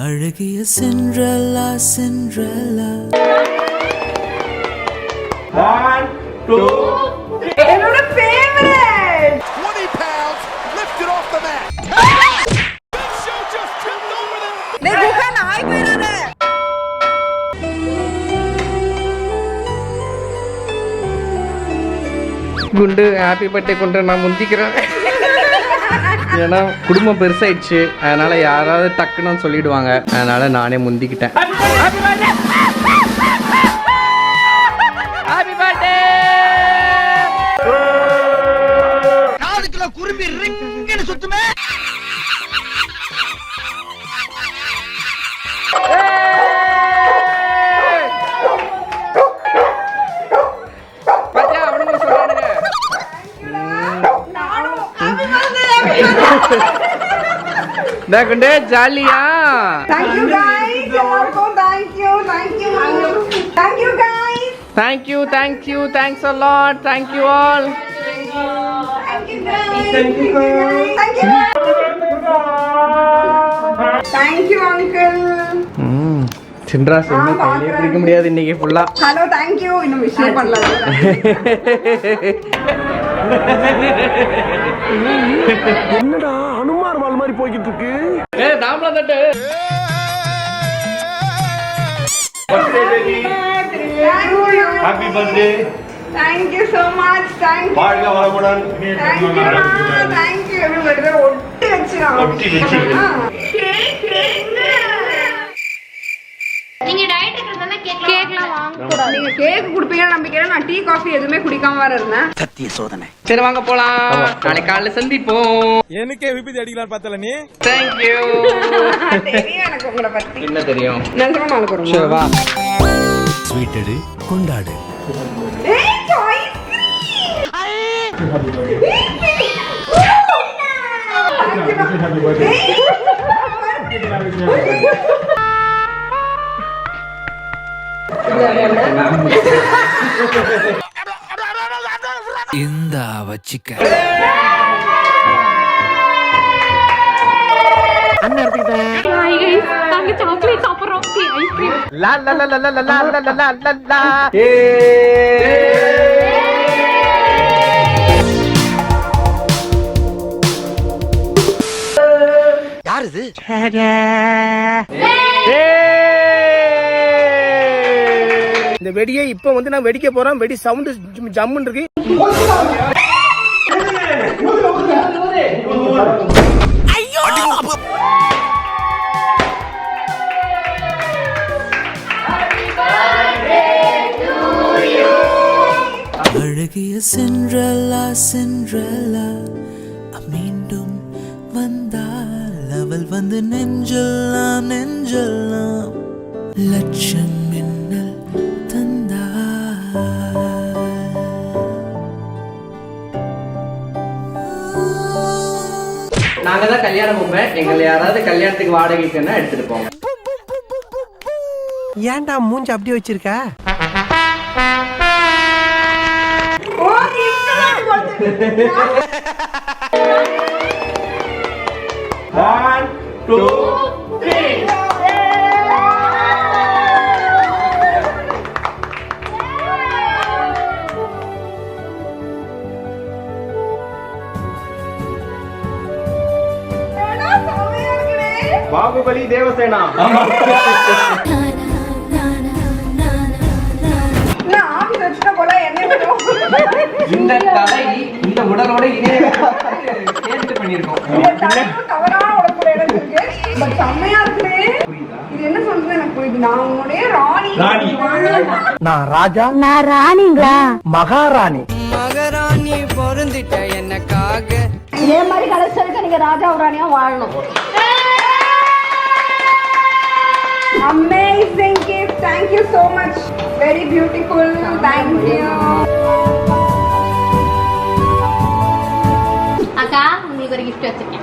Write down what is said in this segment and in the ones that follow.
அழகிய Cinderella Cinderella. 1 2 என்னோட favourite 20 pounds lifted off the mat. Big Show just tripped over them. டேய் குகா நாய் போயிராத. குண்டு ஹாப்பி பர்த்டே குண்டு நான் முந்திக்கிறேன். ஏன்னா குடும்பம் பெருசாயிடுச்சு, அதனால யாராவது டக்குன்னு சொல்லிடுவாங்க, அதனால நானே முந்திக்கிட்டேன். Happy birthday. 4 கிலோ குரும்பி ரிங்னு சுத்துமே. பாத்தியா அவனுங்க சொல்றானுங்க. நான் குண்டு ஜாலியா. Thank you guys. எல்லாருக்கும் thank you. Thank you guys. Thank you. Thanks a lot. Thank you all. Thank you guys. Thank you guys. Thank you uncle. சின்ரா சொன்ன கையிலே பிடிக்க முடியாது இன்னைக்கு ஃபுல்லா. Hello thank you. இன்னும் விஷயம் பண்ணல. என்னடா அனுமார் வால் மாதிரி போயிட்டு இருக்கு. ஏய் தாம்பள தட்டு. Happy birthday. Thank you so much. Thank you. வாழ்க வளமுடன். Thank you. Thank you. everybody. ஒட்டி வச்சிரான். ஒட்டி வச்சி. நீங்க டயட் இருக்கறதால கேக்லாம் வாங்க கூடாது. நீங்க கேக் குடுப்பீங்க நம்பிக்கையில நான் டீ காபி எதுவுமே குடிக்காம வர இருந்தேன். சத்திய சோதனை. சரி வாங்க போலாம். நாளைக்கு காலையில சந்திப்போம். எனக்கே விபதி அடிக்கலாம் பார்த்தல நீ. Thank you. தெரியும் எனக்கு உங்களை பத்தி. என்ன தெரியும்? நிஜமா நாளைக்கு வருமா? சரி வா. ஸ்வீட் எடு கொண்டாடு. ஏய் சாய்ஸ் இந்த வச்சிக்க. நாங்க சாக்லேட் சாப்பிடுறோம். ஐஸ்கிரீம். லா லா லா லா லா லா லா லா லா லா. யார் இது? இந்த வெடியை இப்ப வந்து நான் வெடிக்க போறேன். வெடி சவுண்ட் ஜம்முன்னு இருக்கு. அழகிய சிண்ட்ரெல்லா சிண்ட்ரெல்லா. மீண்டும் வந்தால் அவள் வந்து நெஞ்செல்லாம் நெஞ்செல்லாம் லட்சம் மின்னல் தந்தாள். நாங்க தான் கல்யாணம் பண்ணுவேன். எங்களை யாராவது கல்யாணத்துக்கு வாடகைக்குன்னா எடுத்துட்டு போங்க. ஏன்டா மூஞ்சி அப்படியே வச்சிருக்க? ஓ கிஃப்ட் கொடுத்து 1 2 3. பாகுபலி தேவசேனா. இந்த தலை இந்த உடலோட இணைய சேர்த்து பண்ணிருக்கோம். நான் ராஜா. நான் ராணிங்களா? மகாராணி. மகாராணி பொருந்திட்ட எனக்காக. இதே மாதிரி கடைசி வரைக்கும் நீங்க ராஜா ராணியா வாழணும். Amazing gift. Thank you so much. Very beautiful. Thank you. அக்கா உங்களுக்கு ஒரு gift வச்சிருக்கேன்.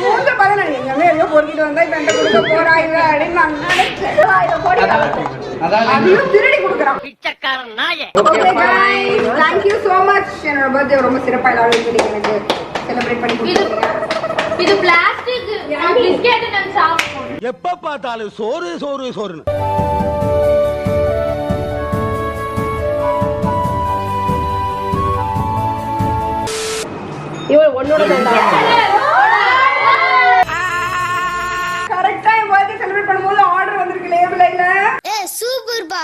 மூஞ்ச பாருங்க, நீங்க எங்கேயோ பொறுக்கிட்டு வந்தா இப்ப என்கிட்ட கொடுக்க போறா இவ அப்படின்னு நான் நினைச்சேன். அதான் அதையும் திருடி கொடுக்குறான். Okay guys, thank you so much. என்னோட birthday ரொம்ப சிறப்பா எல்லாரும் எனக்கு செலிப்ரேட் பண்ணி கொடுத்தீங்க. இது பிளாஸ்டிக் பிஸ்கெட் நான் சாப்பிடுறேன். எப்ப பார்த்தாலும் சோறு சோறு சோறுன்னு. இவன் உன்னோட கரெக்டா என் பர்த்டே செலிப்ரேட் பண்ணும்போது ஆர்டர் வந்திருக்கு லேபிள்ல இல்ல. சூப்பர் பா.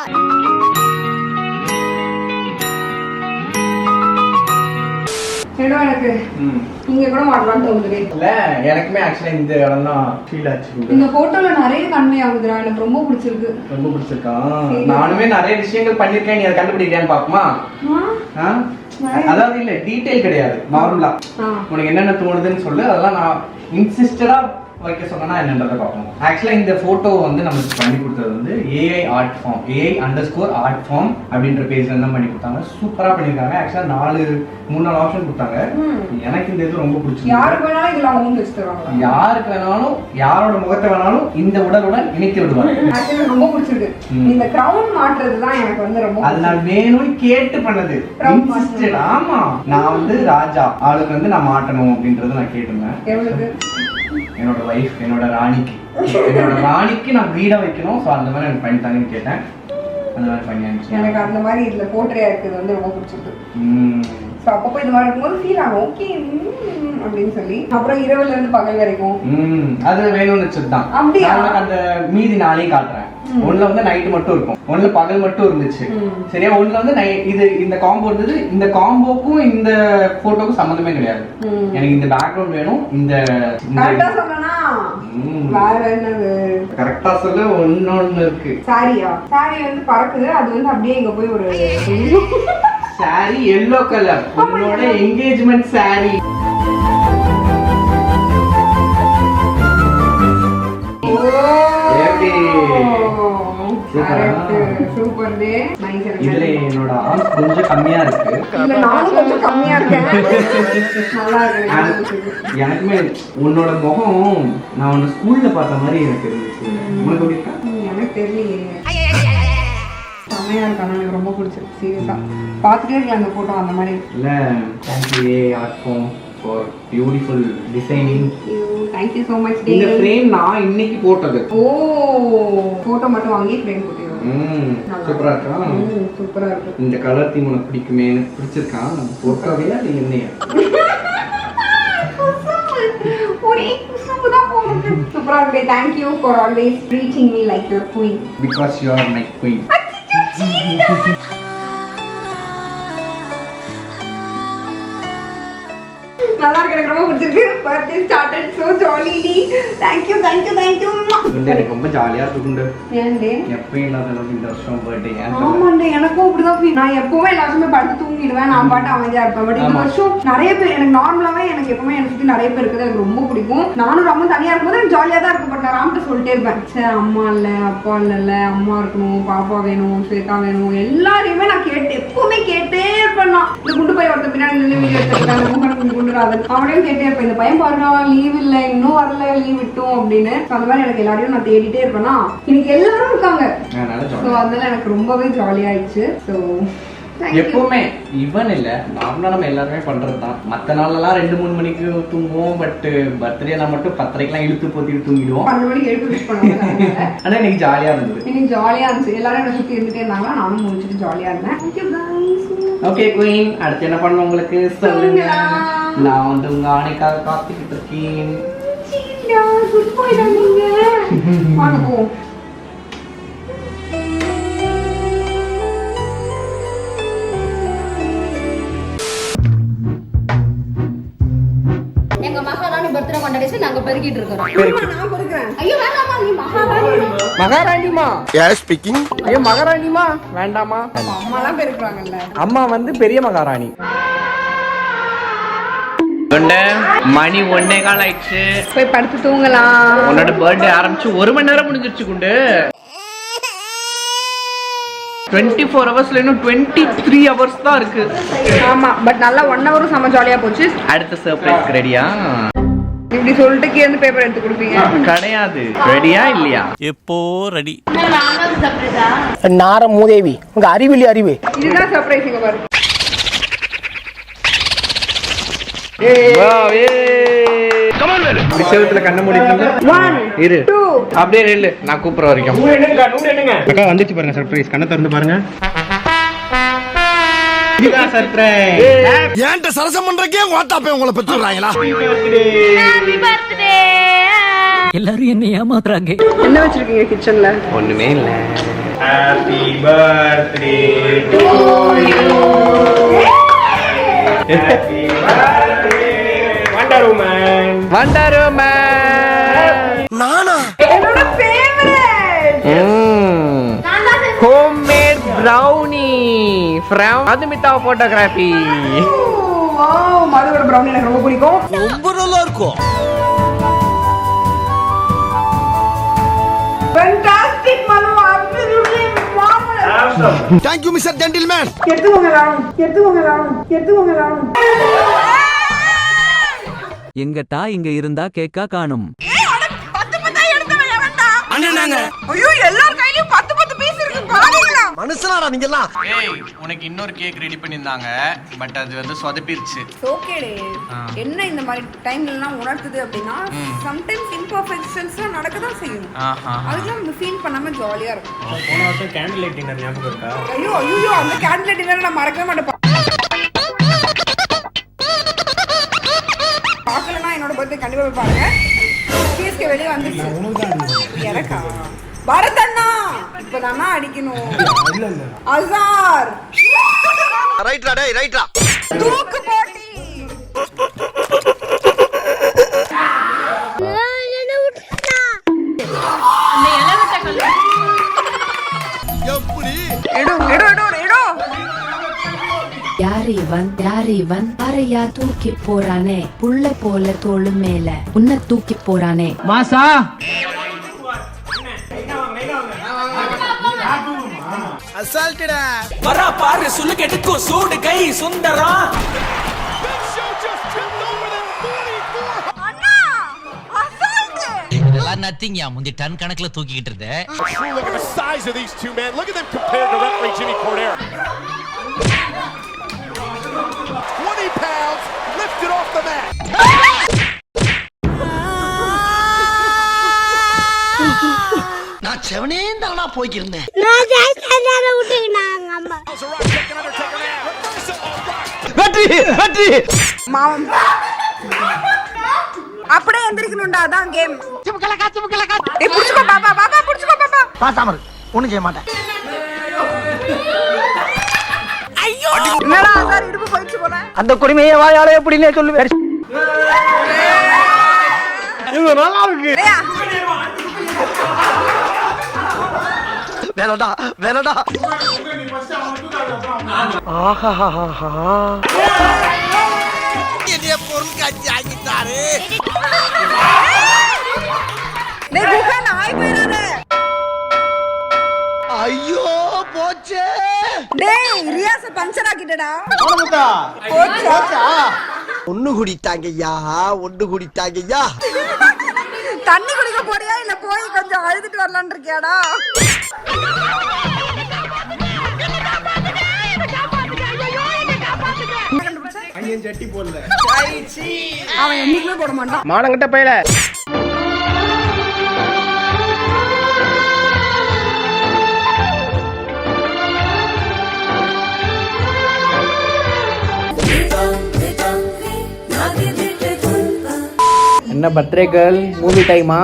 ஏடோ எனக்கு இங்க கூட மாட்டலாம்னு தோணுது. இல்ல எனக்குமே ஆக்சுவலா இந்த இடம் தான் ஃபீல் ஆச்சு. இந்த போட்டோல நிறைய கண்மை ஆகுதுடா, எனக்கு ரொம்ப பிடிச்சிருக்கு. ரொம்ப பிடிச்சிருக்கா? நானுமே நிறைய விஷயங்கள் பண்ணிருக்கேன். நீ அதை கண்டுபிடிக்கலையான்னு பாக்குமா? அதாவது இல்ல டீடைல் கிடையாது, நார்மலா உனக்கு என்னென்ன தோணுதுன்னு சொல்லு. அதெல்லாம் நான் இன்சிஸ்டடா வைக்க சொன்னா என்னன்றதை பார்ப்போம். ஆக்சுவலா இந்த போட்டோ வந்து நமக்கு பண்ணி கொடுத்தது வந்து AI art form, AI_art form அப்படின்ற பேஜ்ல தான் பண்ணி கொடுத்தாங்க. சூப்பரா பண்ணிருக்காங்க. ஆக்சுவலா 3-4 ஆப்ஷன் கொடுத்தாங்க. எனக்கு இந்த இது ரொம்ப பிடிச்சிருக்கு. யாருக்கு வேணாலும் இதுல அவங்க வச்சு தருவாங்க. யாருக்கு வேணாலும் யாரோட முகத்தை வேணாலும் இந்த உடலுடன் இணைத்து விடுவாங்க. ஆக்சுவலி ரொம்ப பிடிச்சிருக்கு. இந்த கிரவுன் மாற்றுறது தான் எனக்கு வந்து ரொம்ப அது நான் வேணும்னு கேட்டு பண்ணது. இன்சிஸ்டட். ஆமா, நான் வந்து ராஜா ஆளுக்கு வந்து நான் மாட்டணும் அப்படின்றத நான் கேட்டிருந்தேன். எவ்வளவு என்னோட வைஃப், என்னோட ராணிக்கு நான் வீடா வைக்கணும். ஸோ அந்த மாதிரி எனக்கு பண்ணித்தாங்கன்னு கேட்டேன். அந்த மாதிரி பண்ணியாச்சு. எனக்கு அந்த மாதிரி இதுல போர்ட்ரேயா இருக்குது வந்து ரொம்ப பிடிச்சிருக்கு. ஸோ அப்பப்போ இந்த மாதிரி இருக்கும்போது ஃபீல் ஆகும் ஓகே அப்படின்னு சொல்லி. அப்புறம் இரவுல இருந்து பகல் வரைக்கும் அது வேணும்னு வச்சதுதான். அப்படியா? அந்த மீதி நாளையும் காட்டுறேன். ஒண்ணுல வந்து நைட் மட்டும் இருக்கும், ஒண்ணுல பகல் மட்டும் இருந்துச்சு. சரியா? ஒண்ணுல வந்து இது இந்த காம்போ இருந்தது. இந்த காம்போக்கும் இந்த போட்டோக்கும் சம்மந்தமே கிடையாது. எனக்கு இந்த பேக்ரவுண்ட் வேணும். இந்த கரெக்டா சொல்லனா வேற என்னது கரெக்டா சொல்ல ஒன்னொன்னு இருக்கு. சாரியா? சாரி வந்து பறக்குது. அது வந்து அப்படியே இங்க போய் ஒரு சாரி எல்லோ கலர், உன்னோட என்கேஜ்மெண்ட் சாரி. சூப்பர் டே. இதுல என்னோட ஆர்ம்ஸ் கொஞ்சம் கம்மியா இருக்கு. இல்ல நானும் கொஞ்சம் கம்மியா இருக்கேன். நல்லா இருக்கு. எனக்குமே உன்னோட முகம் நான் உன்ன ஸ்கூல்ல பார்த்த மாதிரி எனக்கு இருந்துச்சு. உங்களுக்கு எப்படி இருக்கா? எனக்கு தெரியலையே. செம்மையா இருக்கா? எனக்கு ரொம்ப பிடிச்சிருக்கு. சீரியஸா பார்த்துட்டே இருக்கலாம் அந்த போட்டோ அந்த மாதிரி. இல்ல thank you art form for beautiful designing. Thank you so much. இந்த ஃப்ரேம் நான் இன்னைக்கு போட்டது. ஓ, போட்டோ மட்டும் வாங்கி ஃப்ரேம் போட்டுருவோம். சூப்பரா இருக்கா? சூப்பரா இருக்கு. இந்த கலர் தீம் உனக்கு பிடிக்குமே? எனக்கு பிடிச்சிருக்கா? போட்டோவையா இல்ல என்னையா? ஒரே குசும்பு தான் போடுது. சூப்பரா இருக்கு. Thank you for always treating me like your queen. Because you are my queen. நல்லா இருக்கு. எனக்கு ரொம்ப பிடிச்சிருக்கு. Birthday started so jollily. Thank you. எனக்கு ரொம்ப ஜாலியா இருக்குண்டு. ஏன்டே? எப்பயும் இல்லாத அளவுக்கு இந்த வருஷம் பர்த்டே. ஆமாண்டே, எனக்கும் அப்படிதான் ஃபீல். நான் எப்பவுமே எல்லாருமே படுத்து தூங்கிடுவேன். நான் பாட்டு அமைதியா இருப்பேன். பட் இந்த வருஷம் நிறைய பேர் எனக்கு நார்மலாவே எனக்கு எப்பவுமே எனக்கு சுத்தி நிறைய பேர் இருக்குது. எனக்கு ரொம்ப பிடிக்கும். நானும் ரொம்ப தனியா இருக்கும்போது எனக்கு ஜாலியா தான் இருக்கும். பட் நான் ராம்கிட்ட சொல்லிட்டே இருப்பேன், சரி அம்மா இல்ல அப்பா இல்ல, அம்மா இருக்கணும், பாப்பா வேணும், ஸ்வேதா வேணும், எல்லாரையுமே நான் எப்பவுமே கேட்டே இருப்பேன். நான் இந்த குண்டு பையன் ஒருத்த பின்னாடி நின்று வீடியோ எடுத்துருக்கேன். குண்டு அவனையும் கேட்டே இருப்பேன், இந்த பையன் பாருங்க லீவ் இல்ல, இன்னும் வரல, லீவ் விட்டோம் அப்படின்னு. அந்த மாதிரி எனக்கு எல்லாரையும் நான் தேடிட்டே இருப்பேன்னா இன்னைக்கு எல்லாரும் இருக்காங்க. அதனால எனக்கு ரொம்பவே ஜாலியா ஆயிடுச்சு. ஸோ எப்பவுமே இவன் இல்ல நார்மலா நம்ம எல்லாருமே பண்றதுதான். மத்த நாளெல்லாம் 2-3 மணிக்கு தூங்குவோம். பட் பர்த்டே நான் மட்டும் 10:30 இழுத்து போத்திட்டு தூங்கிடுவோம். 12 மணிக்கு எழுப்பி விஷ் பண்ணுவாங்க. ஆனா இன்னைக்கு ஜாலியா இருந்தது. இன்னைக்கு ஜாலியா இருந்துச்சு. எல்லாரும் என்ன சுத்தி இருந்துட்டே இருந்தாங்க. நானும் முடிச்சுட்டு ஜாலியா இருந்தேன். Thank you guys. Okay queen, அடுத்து என்ன பண்ணணும் உங்களுக்கு சொல்லுங்க. நான் வந்து உங்க ஆணைக்காக காத்துக்கிட்டு இருக்கேன். குட் பாய் தான் நீங்க. வாங்க போவோம். எங்க மகாராணி பர்த்டே கொண்டாடிச்சு நாங்க பெருக்கிட்டு இருக்கோம். நான் பெருக்கிறேன். ஐயோ வேணாமா, நீ மகாராணி. மகாராணிமா? யார் ஸ்பீக்கிங்? ஐயோ மகாராணிமா வேண்டாமா? அம்மா எல்லாம் பெருக்குறாங்கல்ல. அம்மா வந்து பெரிய மகாராணி. மணி 1:15 ஆயிடுச்சு. போய் படுத்து தூங்கலாம். உன்னோட பர்த்டே ஆரம்பிச்சு 1 மணி நேரம் முடிஞ்சிருச்சு குண்டு. 24 ஹவர்ஸ்ல இன்னும் 23 ஹவர்ஸ் தான் இருக்கு. ஆமா, பட் நல்லா 1 ஹவர் செம ஜாலியா போச்சு. அடுத்த சர்ப்ரைஸ் ரெடியா? இப்படி சொல்லிட்டு கேந்து பேப்பர் எடுத்து கொடுப்பீங்க? கிடையாது. ரெடியா இல்லையா? எப்போ ரெடி. நாங்க நார மூதேவி உங்க அறிவிலி அறிவு. இதுதான் சர்ப்ரைஸ். இங்க பாரு. விஷயத்துல கண்ண மூடிட்டு 1 இரு 2 அப்படியே நில்லு, நான் கூப்பிடுற வரைக்கும். அக்கா வந்துச்சு பாருங்க சர்ப்ரைஸ். கண்ணை திறந்து பாருங்க. இதுதான் சர்ப்ரைஸ். ஏன்ட்ட சரசம் பண்றக்கே ஓட்டாப்பே உங்களை பெற்றுறாங்களா? Happy birthday. எல்லாரும் என்ன ஏமாத்துறாங்க. என்ன வச்சிருக்கீங்க கிச்சன்ல? ஒண்ணுமே இல்ல. Happy birthday to you. Happy birthday Wonder Woman. Wonder Woman நானா? என்னோட favourite. Homemade brownie from Madhumita photography. Wow, மதுவோட ப்ரௌனி எனக்கு ரொம்ப பிடிக்கும். ரொம்ப நல்லா இருக்கும். Fantastic Madhu, absolutely marvelous. Thank you Mr. Gentleman. எடுத்துக்கோங்க ராம், எடுத்துக்கோங்க ராம், எடுத்துக்கோங்க ராம். எங்க தாய் இங்க இருந்தா கேக்கா காணும். ஐயோ, எல்லார் கையிலயும் 10 பீஸ் இருக்கு பாருங்களா. மனுஷனாடா நீங்க எல்லாம். ஏய், உனக்கு இன்னொரு கேக் ரெடி பண்ணிருந்தாங்க, பட் அது வந்து சொதப்பிருச்சு. ஓகேடே. என்ன இந்த மாதிரி டைம்ல எல்லாம் உணர்த்துது அப்படினா சம்டைம்ஸ் இம்பர்ஃபெக்ஷன்ஸ்லாம் நடக்க தான் செய்யும். அதெல்லாம் நம்ம ஃபீல் பண்ணாம ஜாலியா இருக்கும். போன வருஷம் கேண்டில் லைட் டின்னர் ஞாபகம் இருக்கா? ஐயோ ஐயோ, அந்த கேண்டில் டின்னர் நான் மறக்கவே மாட்டேன். பார்க்கலனா என்னோட பர்த்டே கண்டிப்பா போய் பாருங்க. சிஎஸ்கே வெளிய வந்துச்சு. எனக்கா பரத் அண்ணா இப்பதானா அடிக்கணும். அசார் ரைட்ரா டேய் ரைட்ரா. தூக்கு போட்டி. எப்படி? எடு எடு எடு எடு. யார் இவன் அரையா தூக்கி போறானே, புள்ள போல தோளு மேல உன்னை தூக்கி போறானே. மாசா அசால்ட்டடா. வரா பாரு சுள்ளு கெட்டுக்கும் சூடு கை Sundaram. Big Show just tipped over them 44. அண்ணா அசால்ட். இதெல்லாம் நத்திங். முந்தி டன் கணக்குல தூக்கிட்டு இருந்த. Look at the size of these two men. Look at them compared to referee Jimmy Cordero. 20 pounds lifted off the mat. நான் செவனே தானா போய்க்கிருந்தேன். மாமன் அப்படியே எந்திரிக்கணும்டா, அதான் கேம். ஏய் புடிச்சுக்கோ பாப்பா, பாப்பா புடிச்சுக்கோ பாப்பா. பாசாம ஒண்ணும் செய்ய மாட்டேன். என்னடா அசார் இடுப்பு போயிடுச்சு போல. அந்த குடிமையை வாயால எப்படின்னே சொல்லுவேன். இது நல்லா இருக்கு. ஏய் வேணடா வேணடா. என்னைய பொருள் காட்சி ஆக்கிட்டாரு. டேய் குகா நாய் போயிராத. ஐயோ போச்சே. டேய் ரியாஸ பஞ்சர் ஆக்கிட்டடா. போனமுத்தா. போச்சா? ஒண்ணு குடிட்டாங்கய்யா, ஒண்ணு குடிட்டாங்கய்யா. தண்ணி குடிக்க போறியா இல்ல போய் கொஞ்சம் அழுதுட்டு வரலாம்னு இருக்கியாடா? அவன் என்னைக்குமே போட மாட்டான். மானங்கிட்ட பையல. என்ன பர்த்டே கேர்ள், மூவி டைமா?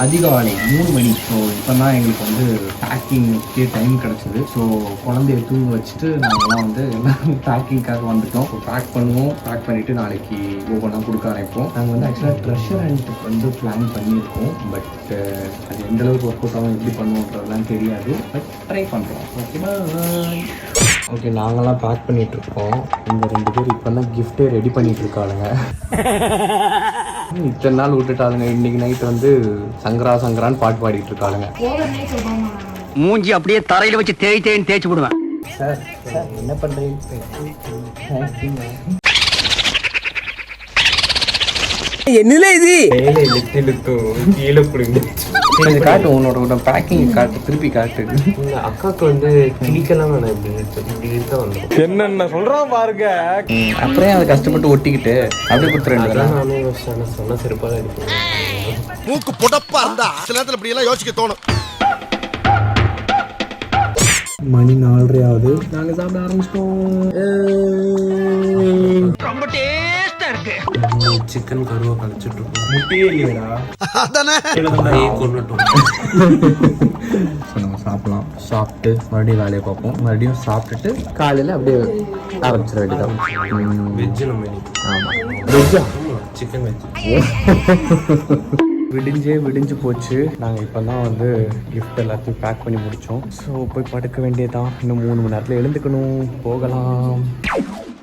அதிகாலை 3 மணி. ஸோ இப்போ தான் எங்களுக்கு வந்து பேக்கிங்க்கு டைம் கிடச்சிது. ஸோ குழந்தைய தூங்க வச்சுட்டு நாங்கள்லாம் வந்து எல்லாம் பேக்கிங்காக வந்துட்டோம். ஸோ பேக் பண்ணுவோம். பேக் பண்ணிவிட்டு நாளைக்கு ஒவ்வொன்றா கொடுக்க ஆரம்பிப்போம். நாங்கள் வந்து ஆக்சுவலாக ட்ரெஷர் ஹண்ட் வந்து பிளான் பண்ணியிருக்கோம். பட் அது எந்தளவுக்கு ஒர்க் அவுட் ஆகும், எப்படி பண்ணுவோன்றதுலாம் தெரியாது. பட் ட்ரை பண்ணுறோம். ஓகேவா? ஓகே, நாங்கள்லாம் பேக் பண்ணிகிட்ருக்கோம். இந்த 2 பேர் இப்போ தான் கிஃப்ட்டே ரெடி பண்ணிகிட்ருக்காளுங்க. இத்தனை நாள் விட்டுட்டாளுங்க. இன்னைக்கு நைட் வந்து சங்கரா சங்கரான்னு பாட்டு பாடிட்டு இருக்காளுங்க. மூஞ்சி அப்படியே தரையில வச்சு தேய்ச்சி விடுவேன். சார் என்ன பண்றீங்க? என்னல இது மேலே இழுத்து கீழே பிடிங்க. கொஞ்சம் காட்டு உன்னோட பேக்கிங் காட்டு, திருப்பி காட்டு. இந்த அக்காவுக்கு வந்து கிளிக்கலாம் வேணாம், இப்படி இருக்க வந்து என்னென்ன சொல்றான் பாருங்க. அப்புறம் அதை கஷ்டப்பட்டு ஒட்டிக்கிட்டு அப்படியே கொடுத்துருவேன். அதான் நானே சொன்ன செருப்பாக எடுப்பேன். மூக்கு புடப்பா இருந்தா சில நேரத்துல இப்படி எல்லாம் யோசிக்க தோணும். மணி 4:30 ஆகுது. நாங்க சாப்பிட ஆரம்பிச்சிட்டோம். ரொம்ப டேஸ்டா இருக்கு. சிக்கன் கருவா கழிச்சிட்டு இருக்கோம். முட்டையே இல்லையா? அதானே கொண்டுட்டோம். நம்ம சாப்பிடலாம். சாப்பிட்டு மறுபடியும் வேலையை பார்ப்போம். மறுபடியும் சாப்பிட்டுட்டு காலையில் அப்படியே ஆரம்பிச்சிட வேண்டியதான். வெஜ்ஜு நம்ம இன்னைக்கு. ஆமாம், வெஜ்ஜா? Chicken veg. விடிஞ்சு போச்சு. நாங்கள் இப்போ தான் வந்து கிஃப்ட் எல்லாத்தையும் பேக் பண்ணி முடித்தோம். ஸோ போய் படுக்க வேண்டியதான். இன்னும் 3 மணி நேரத்தில் எழுந்துக்கணும். போகலாம்.